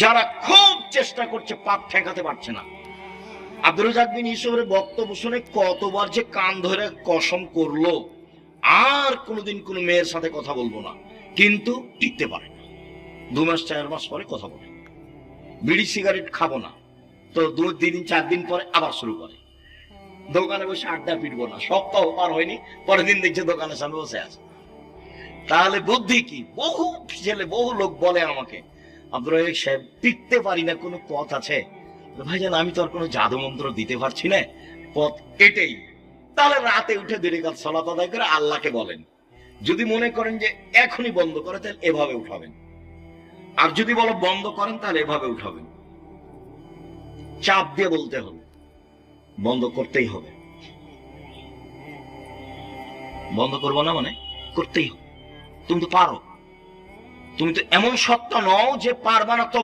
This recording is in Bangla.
যারা খুব চেষ্টা করছে পাপ ঠেকাতে পারছে না। আব্দুর রাজ্জাক বিন ইউসুফের বক্তব্য শুনে কতবার যে কান ধরে কসম করলো আর কোনোদিন কোনো মেয়ের সাথে কথা বলবো না, কিন্তু টিকতে পারে না। 2 মাস 4 মাস পরে কথা বলে, বিড়ি সিগারেট খাবো না, তো 2 দিন 4 দিন পরে আবার শুরু করে। দোকানে বসে আড্ডা পিটবো না, সপ্তাহ পার হয়নি, পরের দিন দেখছে দোকানের সামনে বসে আছে। তাহলে বুদ্ধি কি? বহু ছেলে বহু লোক বলে আমাকে, আব্দুর রাজ্জাক সাহেব টিকতে পারি না, কোনো পথ আছে? ভাইজান আমি তো আর কোনো জাদু মন্ত্র দিতে পারছি না, পথ এটাই। তাহলে রাতে উঠে 2 রাকাত সালাত আদায় করে আল্লাহকে বলেন। যদি মনে করেন যে এখনই বন্ধ করে, তাহলে এভাবে উঠাবেন, আর যদি বলো বন্ধ করেন তাহলে এভাবে উঠাবেন। চাপ দিয়ে বলতে হবে, বন্ধ করতেই হবে। বন্ধ করবো না মানে করতেই হবে। তুমি তো পারো, তুমি তো এমন সত্তা নও যে পারবা না। তো